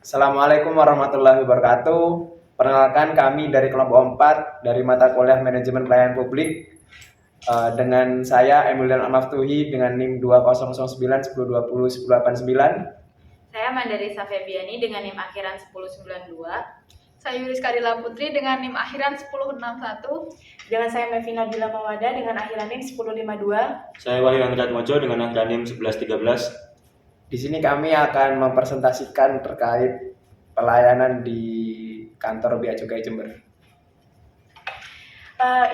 Assalamualaikum warahmatullahi wabarakatuh. Perkenalkan kami dari kelompok 4 dari mata kuliah Manajemen Pelayanan Publik dengan saya Emilian Almaftuhi dengan NIM 2009 1020 1089. Saya Mandarisa Febiani dengan NIM akhiran 1092. Saya Yuris Karila Putri dengan NIM akhiran 1061. Dengan saya Mevina Bila Mawada dengan akhiran NIM 1052. Saya Wahyu Anggrad Mojo dengan akhiran NIM 1113. Di sini kami akan mempresentasikan terkait pelayanan di kantor Bea Cukai Jember.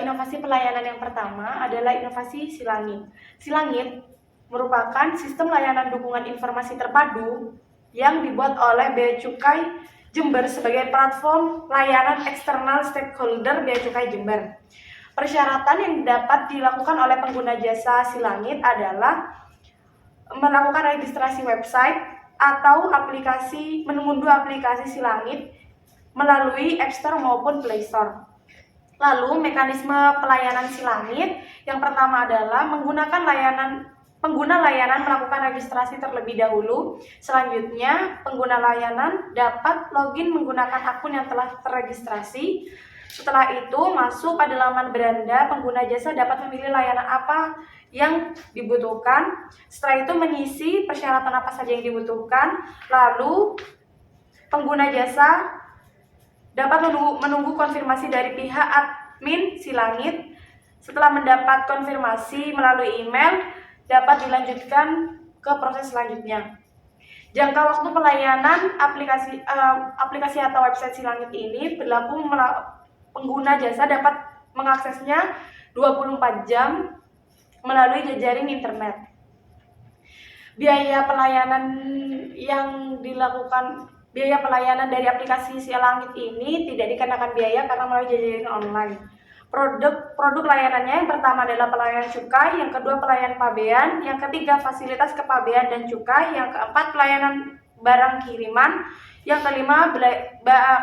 Inovasi pelayanan yang pertama adalah inovasi Silangit. Silangit merupakan sistem layanan dukungan informasi terpadu yang dibuat oleh Bea Cukai Jember sebagai platform layanan eksternal stakeholder Bea Cukai Jember. Persyaratan yang dapat dilakukan oleh pengguna jasa Silangit adalah melakukan registrasi website atau mengunduh aplikasi Silangit melalui App Store maupun Play Store. Lalu mekanisme pelayanan Silangit yang pertama adalah pengguna layanan melakukan registrasi terlebih dahulu. Selanjutnya, pengguna layanan dapat login menggunakan akun yang telah terregistrasi. Setelah itu, masuk pada laman beranda, pengguna jasa dapat memilih layanan apa yang dibutuhkan. Setelah itu, mengisi persyaratan apa saja yang dibutuhkan. Lalu, pengguna jasa dapat menunggu konfirmasi dari pihak admin Silangit. Setelah mendapat konfirmasi melalui email, dapat dilanjutkan ke proses selanjutnya. Jangka waktu pelayanan aplikasi atau website Silangit ini berlaku pengguna jasa dapat mengaksesnya 24 jam melalui jejaring internet. Biaya pelayanan dari aplikasi Silangit ini tidak dikenakan biaya karena melalui jejaring online. Produk layanannya yang pertama adalah pelayanan cukai, yang kedua pelayanan pabean, yang ketiga fasilitas kepabean dan cukai, yang keempat pelayanan barang kiriman, yang kelima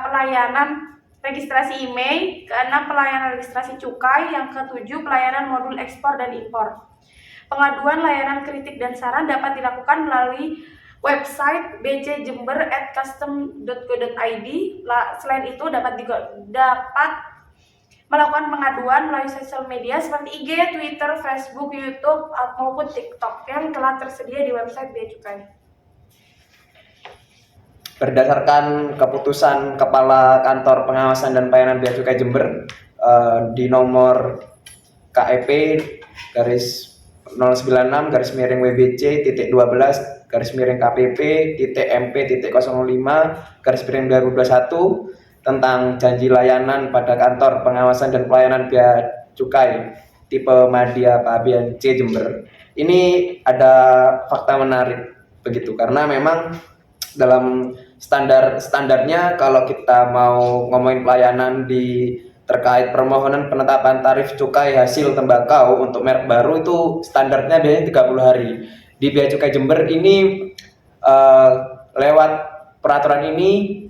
pelayanan registrasi email, keenam pelayanan registrasi cukai, yang ketujuh pelayanan modul ekspor dan impor. Pengaduan layanan kritik dan saran dapat dilakukan melalui website bcjember@custom.go.id. Selain itu dapat melakukan pengaduan melalui sosial media seperti IG, Twitter, Facebook, YouTube, maupun TikTok yang telah tersedia di website Bea Cukai. Berdasarkan keputusan Kepala Kantor Pengawasan dan Pelayanan Bea Cukai Jember di nomor KEP garis 096 garis miring WBC titik 12 garis miring KPP titik MP titik 05 garis miring 2021 tentang janji layanan pada Kantor Pengawasan dan Pelayanan Bea Cukai tipe Madya Pabean C Jember. Ini ada fakta menarik begitu karena memang dalam standarnya kalau kita mau ngomongin pelayanan terkait permohonan penetapan tarif cukai hasil tembakau untuk merek baru itu standarnya biasanya 30 hari. Di Bea Cukai Jember ini lewat peraturan ini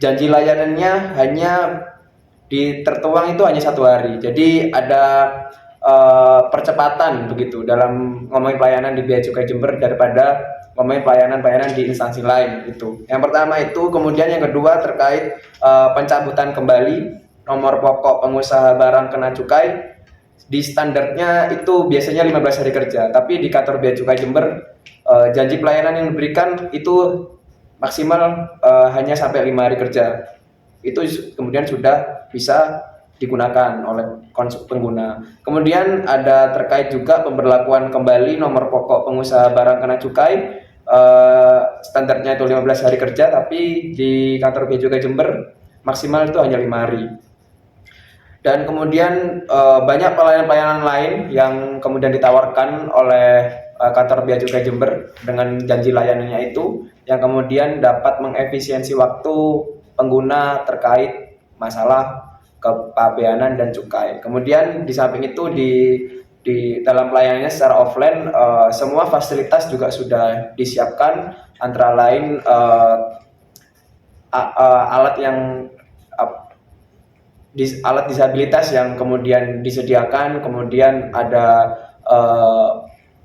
janji layanannya hanya tertuang itu hanya 1 hari. Jadi ada percepatan begitu dalam ngomongin pelayanan di Bea Cukai Jember daripada ngomongin pelayanan di instansi lain itu. Yang pertama itu, kemudian yang kedua terkait pencabutan kembali nomor pokok pengusaha barang kena cukai. Di standarnya itu biasanya 15 hari kerja, tapi di kantor Bea Cukai Jember janji pelayanan yang diberikan itu maksimal hanya sampai 5 hari kerja. Itu kemudian sudah bisa digunakan oleh pengguna. Kemudian ada terkait juga pemberlakuan kembali nomor pokok pengusaha barang kena cukai. Standarnya itu 15 hari kerja, tapi di kantor Bea Cukai Jember maksimal itu hanya 5 hari. Dan kemudian banyak pelayanan-pelayanan lain yang kemudian ditawarkan oleh kantor Bea Cukai Jember dengan janji layanannya itu, yang kemudian dapat mengefisiensi waktu pengguna terkait masalah kepabeanan dan cukai. Kemudian di samping itu di dalam pelayanannya secara offline semua fasilitas juga sudah disiapkan, antara lain alat disabilitas yang kemudian disediakan, kemudian ada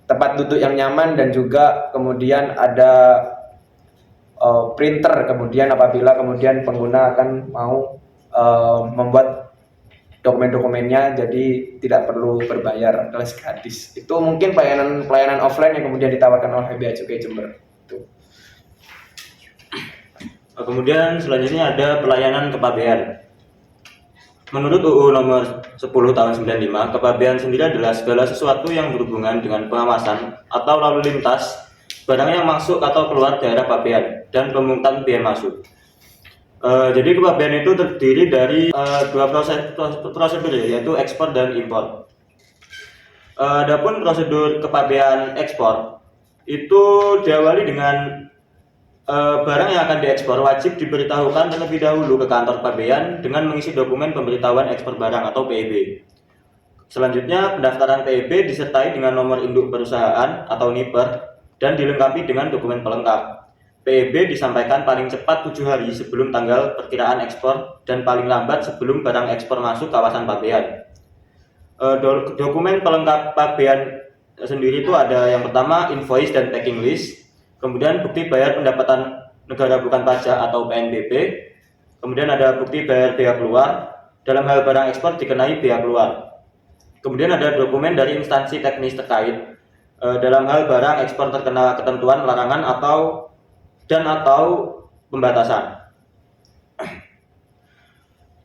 tempat duduk yang nyaman, dan juga kemudian ada printer, kemudian apabila kemudian pengguna akan mau membuat dokumen-dokumennya, jadi tidak perlu berbayar alias gratis. Itu mungkin pelayanan offline yang kemudian ditawarkan oleh Bea Cukai Jember. Itu. Kemudian selanjutnya ada pelayanan kepabean. Menurut UU nomor 10 tahun 95, kepabean sendiri adalah segala sesuatu yang berhubungan dengan pengawasan atau lalu lintas barang yang masuk atau keluar daerah pabean dan pemungutan biaya masuk. Jadi kepabean itu terdiri dari dua prosedur, yaitu ekspor dan impor. Adapun prosedur kepabean ekspor itu diawali dengan barang yang akan diekspor wajib diberitahukan terlebih dahulu ke kantor pabean dengan mengisi dokumen pemberitahuan ekspor barang atau PEB. Selanjutnya, pendaftaran PEB disertai dengan nomor induk perusahaan atau NIPER dan dilengkapi dengan dokumen pelengkap. PEB disampaikan paling cepat 7 hari sebelum tanggal perkiraan ekspor dan paling lambat sebelum barang ekspor masuk kawasan pabean. Dokumen pelengkap pabean sendiri itu ada yang pertama invoice dan packing list. Kemudian bukti bayar pendapatan negara bukan pajak atau PNBP. Kemudian ada bukti bayar bea keluar. Dalam hal barang ekspor dikenai bea keluar. Kemudian ada dokumen dari instansi teknis terkait. Dalam hal barang ekspor terkena ketentuan larangan atau pembatasan.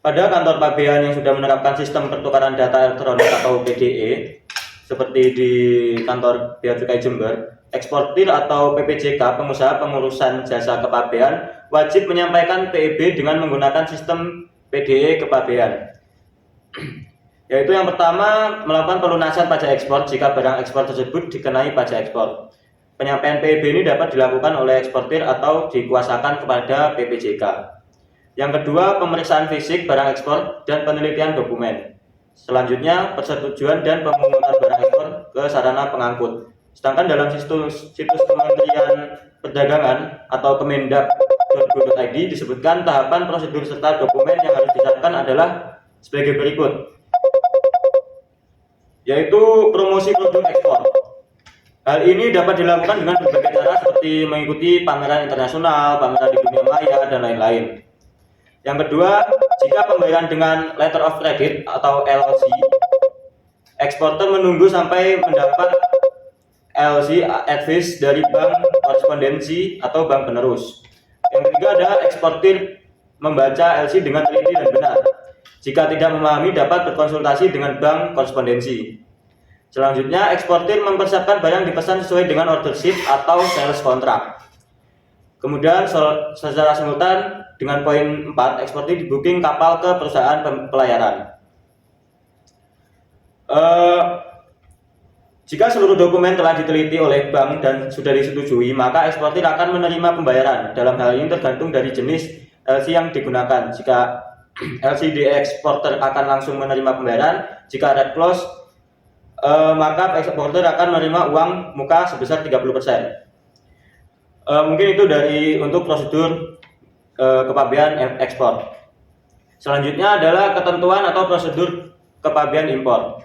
Pada kantor pabean yang sudah menerapkan sistem pertukaran data elektronik atau PDE, seperti di kantor Bea Cukai Jember, eksportir atau PPJK, pengusaha pengurusan jasa kepabean, wajib menyampaikan PEB dengan menggunakan sistem PDE kepabean. Yaitu yang pertama, melakukan pelunasan pajak ekspor jika barang ekspor tersebut dikenai pajak ekspor. Penyampaian PEB ini dapat dilakukan oleh eksportir atau dikuasakan kepada PPJK. Yang kedua, pemeriksaan fisik barang ekspor dan penelitian dokumen. Selanjutnya, persetujuan dan pemungutan barang ekspor ke sarana pengangkut. Sedangkan dalam situs Kementerian Perdagangan atau kemendak.go.id disebutkan tahapan prosedur serta dokumen yang harus disiapkan adalah sebagai berikut, yaitu promosi produk ekspor. Hal ini dapat dilakukan dengan berbagai cara seperti mengikuti pameran internasional, pameran di dunia maya, dan lain-lain. Yang kedua, jika pembayaran dengan letter of credit atau LC, eksportir menunggu sampai mendapat LC advice dari bank korespondensi atau bank penerus. Yang ketiga ada eksportir membaca LC dengan teliti dan benar. Jika tidak memahami dapat berkonsultasi dengan bank korespondensi. Selanjutnya, eksportir mempersiapkan barang dipesan sesuai dengan order sheet atau sales contract. Kemudian secara simultan dengan poin 4, eksportir di booking kapal ke perusahaan pelayaran. Jika seluruh dokumen telah diteliti oleh bank dan sudah disetujui, maka eksportir akan menerima pembayaran. Dalam hal ini tergantung dari jenis LC yang digunakan. Jika LCD eksportir akan langsung menerima pembayaran, jika red close, maka eksportir akan menerima uang muka sebesar 30%. Mungkin itu untuk prosedur kepabean ekspor. Selanjutnya adalah ketentuan atau prosedur kepabean impor.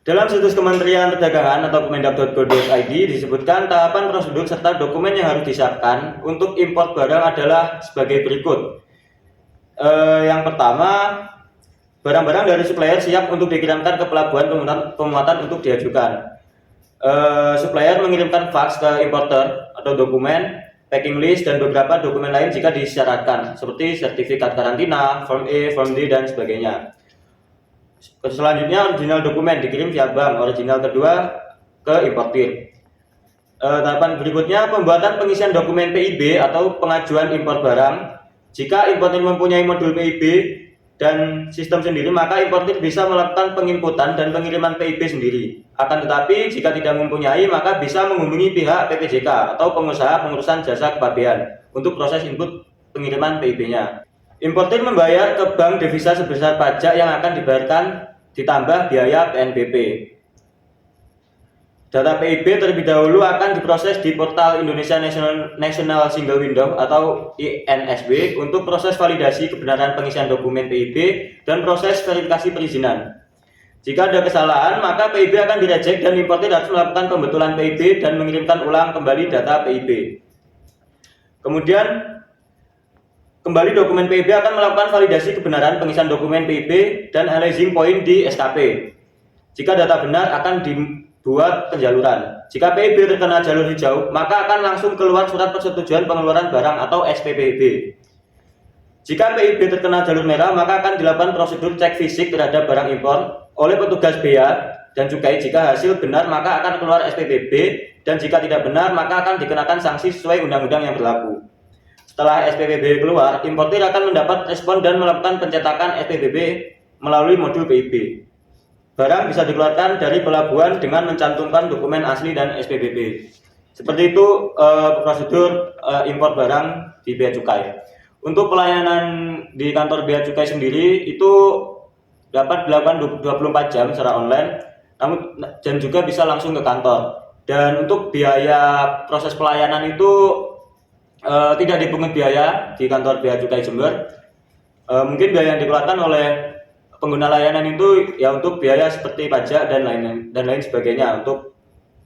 Dalam situs Kementerian Perdagangan atau kemendak.go.id disebutkan tahapan prosedur serta dokumen yang harus disiapkan untuk impor barang adalah sebagai berikut. Yang pertama, barang-barang dari supplier siap untuk dikirimkan ke pelabuhan pemuatan untuk diajukan. Supplier mengirimkan fax ke importer atau dokumen, packing list, dan beberapa dokumen lain jika disyaratkan, seperti sertifikat karantina, Form E, Form D, dan sebagainya. Selanjutnya, original dokumen dikirim via bank, original kedua ke importir. Tahapan berikutnya, pembuatan pengisian dokumen PIB atau pengajuan impor barang. Jika importir mempunyai modul PIB dan sistem sendiri, maka importir bisa melakukan penginputan dan pengiriman PIB sendiri. Akan tetapi, jika tidak mempunyai, maka bisa menghubungi pihak PPJK atau pengusaha pengurusan jasa kepabean untuk proses input pengiriman PIB-nya. Importir membayar ke bank devisa sebesar pajak yang akan dibayarkan ditambah biaya PNBP. Data PIB terlebih dahulu akan diproses di portal Indonesia National Single Window atau INSW untuk proses validasi kebenaran pengisian dokumen PIB dan proses verifikasi perizinan. Jika ada kesalahan, maka PIB akan direject dan importir harus melakukan pembetulan PIB dan mengirimkan ulang kembali data PIB. Kemudian kembali dokumen PIB akan melakukan validasi kebenaran pengisian dokumen PIB dan analyzing point di SKP. Jika data benar akan dibuat penjaluran. Jika PIB terkena jalur hijau, maka akan langsung keluar surat persetujuan pengeluaran barang atau SPPB. Jika PIB terkena jalur merah, maka akan dilakukan prosedur cek fisik terhadap barang impor oleh petugas bea dan cukai. Jika hasil benar, maka akan keluar SPPB, dan jika tidak benar, maka akan dikenakan sanksi sesuai undang-undang yang berlaku. Setelah SPPB keluar, importir akan mendapat respon dan melakukan pencetakan SPPB melalui modul PIB. Barang bisa dikeluarkan dari pelabuhan dengan mencantumkan dokumen asli dan SPPB. Seperti itu prosedur impor barang di Bea Cukai. Untuk pelayanan di kantor Bea Cukai sendiri itu dapat dilakukan 24 jam secara online, namun dan juga bisa langsung ke kantor. Dan untuk biaya proses pelayanan itu tidak dipungut biaya di kantor Bea Cukai Jember. Mungkin biaya yang dikeluarkan oleh pengguna layanan itu ya untuk biaya seperti pajak dan lain sebagainya untuk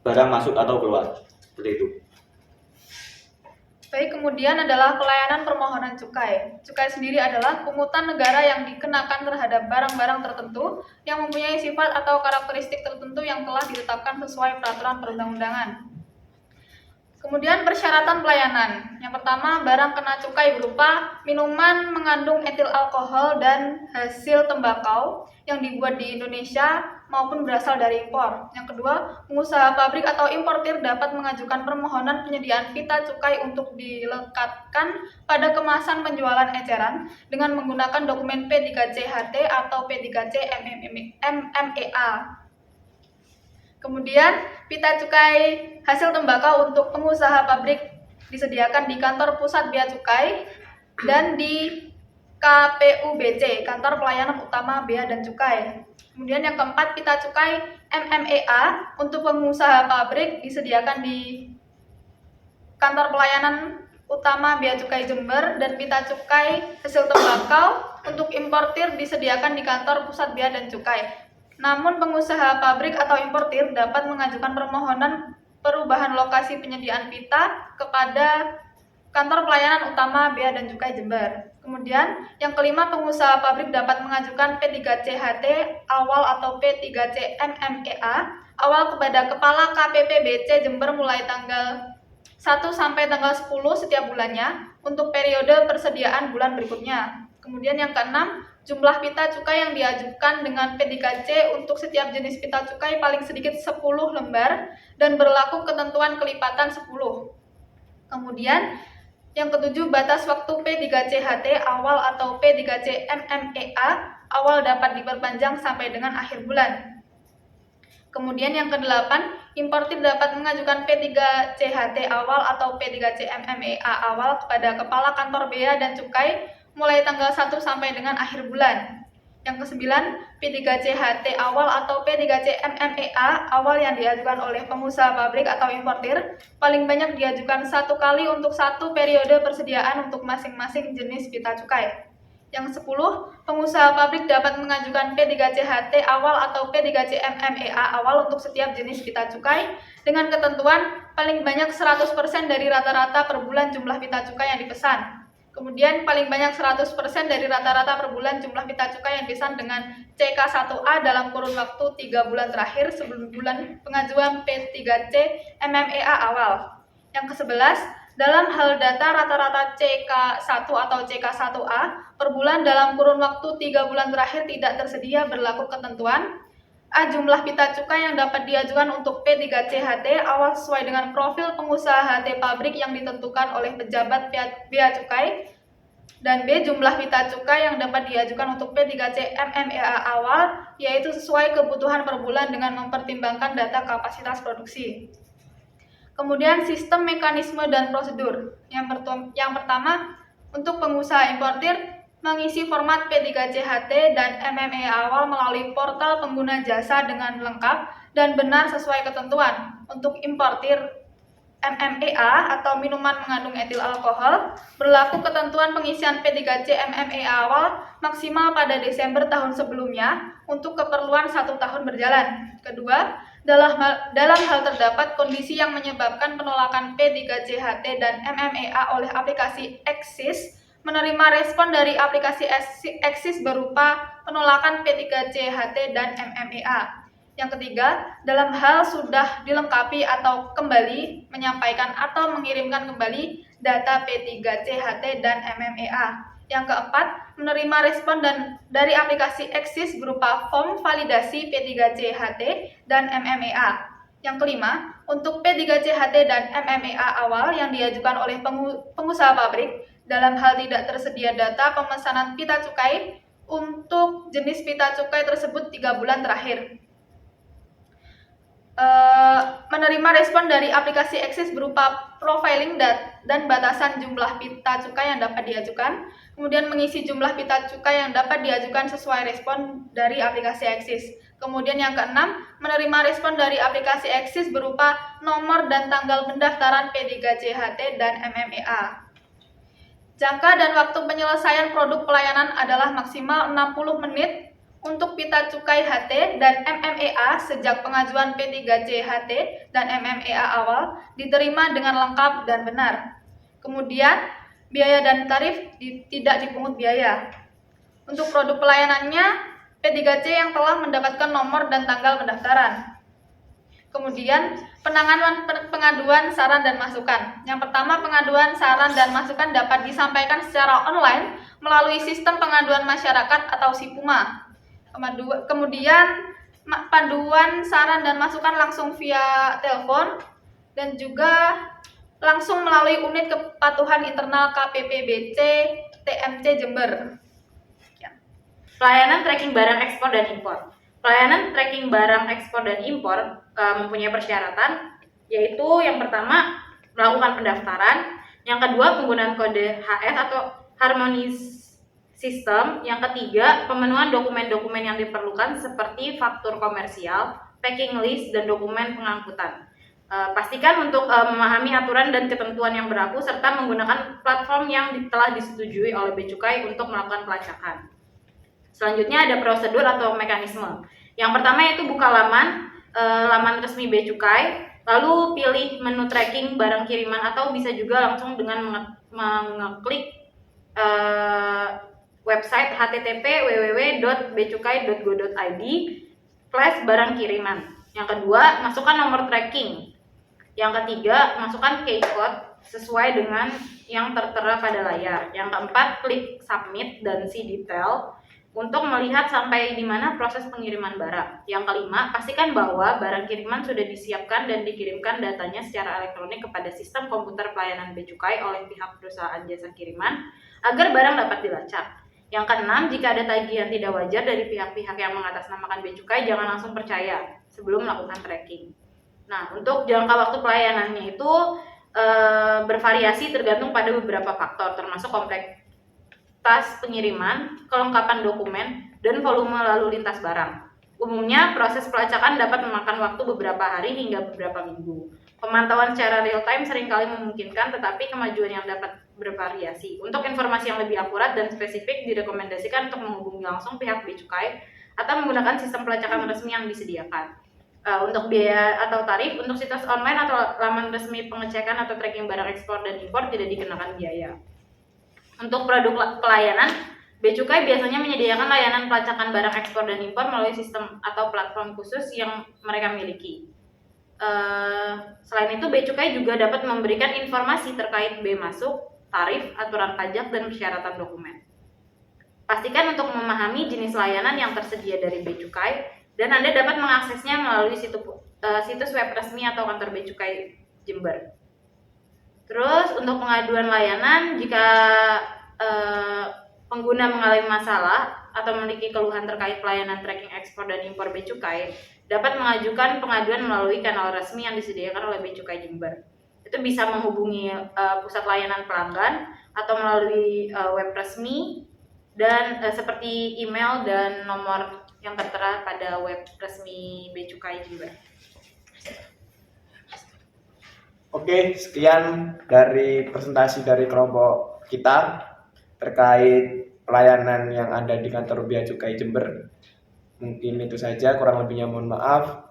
barang masuk atau keluar, seperti itu. Baik, kemudian adalah pelayanan permohonan cukai. Cukai sendiri adalah pungutan negara yang dikenakan terhadap barang-barang tertentu yang mempunyai sifat atau karakteristik tertentu yang telah ditetapkan sesuai peraturan perundang-undangan. Kemudian persyaratan pelayanan. Yang pertama, barang kena cukai berupa minuman mengandung etil alkohol dan hasil tembakau yang dibuat di Indonesia maupun berasal dari impor. Yang kedua, pengusaha pabrik atau importir dapat mengajukan permohonan penyediaan pita cukai untuk dilekatkan pada kemasan penjualan eceran dengan menggunakan dokumen P3CHT atau P3C MMEA. Kemudian, pita cukai hasil tembakau untuk pengusaha pabrik disediakan di kantor pusat Bea Cukai dan di KPUBC, Kantor Pelayanan Utama Bea dan Cukai. Kemudian yang keempat, pita cukai MMEA untuk pengusaha pabrik disediakan di Kantor Pelayanan Utama Bea Cukai Jember, dan pita cukai hasil tembakau untuk importir disediakan di Kantor Pusat Bea dan Cukai. Namun pengusaha pabrik atau importir dapat mengajukan permohonan perubahan lokasi penyediaan pita kepada Kantor Pelayanan Utama Bea dan Cukai Jember. Kemudian yang kelima, pengusaha pabrik dapat mengajukan P3CHT awal atau P3C MMEA awal kepada Kepala KPPBC Jember mulai tanggal 1 sampai tanggal 10 setiap bulannya untuk periode persediaan bulan berikutnya. Kemudian yang keenam, jumlah pita cukai yang diajukan dengan P3C untuk setiap jenis pita cukai paling sedikit 10 lembar dan berlaku ketentuan kelipatan 10. Kemudian yang ketujuh, batas waktu P3CHT awal atau P3C MMEA awal dapat diperpanjang sampai dengan akhir bulan. Kemudian yang kedelapan, importir dapat mengajukan P3CHT awal atau P3C MMEA awal kepada Kepala Kantor Bea dan Cukai mulai tanggal 1 sampai dengan akhir bulan. Yang kesembilan, P3CHT awal atau P3C MMEA awal yang diajukan oleh pengusaha pabrik atau importir paling banyak diajukan 1 kali untuk 1 periode persediaan untuk masing-masing jenis pita cukai. Yang 10, pengusaha pabrik dapat mengajukan P3CHT awal atau P3C MMEA awal untuk setiap jenis pita cukai dengan ketentuan paling banyak 100% dari rata-rata per bulan jumlah pita cukai yang dipesan. Kemudian paling banyak 100% dari rata-rata per bulan jumlah pita cukai yang dipesan dengan CK1A dalam kurun waktu 3 bulan terakhir sebelum bulan pengajuan P3C MMEA awal. Yang ke-11, dalam hal data rata-rata CK1 atau CK1A per bulan dalam kurun waktu 3 bulan terakhir tidak tersedia berlaku ketentuan A. Jumlah pita cukai yang dapat diajukan untuk P3CHT awal sesuai dengan profil pengusaha HT pabrik yang ditentukan oleh pejabat Bea Cukai, dan B. Jumlah pita cukai yang dapat diajukan untuk P3C MMEA awal yaitu sesuai kebutuhan per bulan dengan mempertimbangkan data kapasitas produksi. Kemudian sistem, mekanisme, dan prosedur. Yang pertama, untuk pengusaha importir mengisi format P3CHT dan MMEA awal melalui portal pengguna jasa dengan lengkap dan benar sesuai ketentuan. Untuk importir MMEA atau minuman mengandung etil alkohol, berlaku ketentuan pengisian P3C MMEA awal maksimal pada Desember tahun sebelumnya untuk keperluan 1 tahun berjalan. Kedua, Dalam hal terdapat kondisi yang menyebabkan penolakan P3JHT dan MMEA oleh aplikasi Axis, menerima respon dari aplikasi Axis berupa penolakan P3JHT dan MMEA. Yang ketiga, dalam hal sudah dilengkapi atau kembali menyampaikan atau mengirimkan kembali data P3CHT dan MMEA. Yang keempat, menerima respon dari aplikasi Axis berupa form validasi P3CHT dan MMEA. Yang kelima, untuk P3CHT dan MMEA awal yang diajukan oleh pengusaha pabrik dalam hal tidak tersedia data pemesanan pita cukai untuk jenis pita cukai tersebut 3 bulan terakhir. Menerima respon dari aplikasi Axis berupa profiling dan batasan jumlah pita cukai yang dapat diajukan, kemudian mengisi jumlah pita cukai yang dapat diajukan sesuai respon dari aplikasi Axis. Kemudian yang keenam, menerima respon dari aplikasi Axis berupa nomor dan tanggal pendaftaran P3CHT dan MMEA. Jangka dan waktu penyelesaian produk pelayanan adalah maksimal 60 menit untuk pita cukai HT dan MMEA sejak pengajuan P3CHT dan MMEA awal diterima dengan lengkap dan benar. Kemudian, biaya dan tarif tidak dipungut biaya. Untuk produk pelayanannya, P3C yang telah mendapatkan nomor dan tanggal pendaftaran. Kemudian, pengaduan saran dan masukan. Yang pertama, pengaduan saran dan masukan dapat disampaikan secara online melalui sistem pengaduan masyarakat atau SIPUMA. Kemudian panduan saran dan masukan langsung via telepon dan juga langsung melalui unit kepatuhan internal KPPBC TMC Jember. Pelayanan tracking barang ekspor dan impor. Pelayanan tracking barang ekspor dan impor mempunyai persyaratan, yaitu yang pertama melakukan pendaftaran, yang kedua penggunaan kode HS atau harmonis sistem, yang ketiga pemenuhan dokumen-dokumen yang diperlukan seperti faktur komersial, packing list, dan dokumen pengangkutan. Pastikan untuk memahami aturan dan ketentuan yang berlaku serta menggunakan platform yang telah disetujui oleh Bea Cukai untuk melakukan pelacakan. Selanjutnya ada prosedur atau mekanisme. Yang pertama yaitu buka laman resmi Bea Cukai, lalu pilih menu tracking barang kiriman atau bisa juga langsung dengan mengeklik website http://www.beacukai.go.id/barang kiriman. Yang kedua, masukkan nomor tracking. Yang ketiga, masukkan key code sesuai dengan yang tertera pada layar. Yang keempat, klik submit dan see detail untuk melihat sampai di mana proses pengiriman barang. Yang kelima, pastikan bahwa barang kiriman sudah disiapkan dan dikirimkan datanya secara elektronik kepada sistem komputer pelayanan Bea Cukai oleh pihak perusahaan jasa kiriman agar barang dapat dilacak. Yang keenam, jika ada tagihan tidak wajar dari pihak-pihak yang mengatasnamakan Bea Cukai, jangan langsung percaya sebelum melakukan tracking. Nah, untuk jangka waktu pelayanannya itu bervariasi tergantung pada beberapa faktor, termasuk kompleksitas pengiriman, kelengkapan dokumen, dan volume lalu lintas barang. Umumnya, proses pelacakan dapat memakan waktu beberapa hari hingga beberapa minggu. Pemantauan secara real time seringkali memungkinkan, tetapi kemajuan yang dapat bervariasi. Untuk informasi yang lebih akurat dan spesifik, direkomendasikan untuk menghubungi langsung pihak Bea Cukai atau menggunakan sistem pelacakan resmi yang disediakan. Untuk biaya atau tarif, untuk situs online atau laman resmi pengecekan atau tracking barang ekspor dan impor tidak dikenakan biaya. Untuk produk pelayanan, Bea Cukai biasanya menyediakan layanan pelacakan barang ekspor dan impor melalui sistem atau platform khusus yang mereka miliki. Selain itu, Bea Cukai juga dapat memberikan informasi terkait bea masuk, tarif, aturan pajak, dan persyaratan dokumen. Pastikan untuk memahami jenis layanan yang tersedia dari Bea Cukai, dan Anda dapat mengaksesnya melalui situs web resmi atau kantor Bea Cukai Jember. Terus untuk pengaduan layanan, jika pengguna mengalami masalah atau memiliki keluhan terkait pelayanan tracking ekspor dan impor Bea Cukai, dapat mengajukan pengaduan melalui kanal resmi yang disediakan oleh Bea Cukai Jember. Itu bisa menghubungi pusat layanan pelanggan atau melalui web resmi dan seperti email dan nomor yang tertera pada web resmi Bea Cukai Jember. Oke, sekian dari presentasi dari kelompok kita terkait pelayanan yang ada di kantor Bea Cukai Jember. Mungkin itu saja, kurang lebihnya mohon maaf.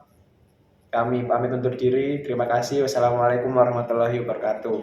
Kami pamit undur diri. Terima kasih. Wassalamualaikum warahmatullahi wabarakatuh.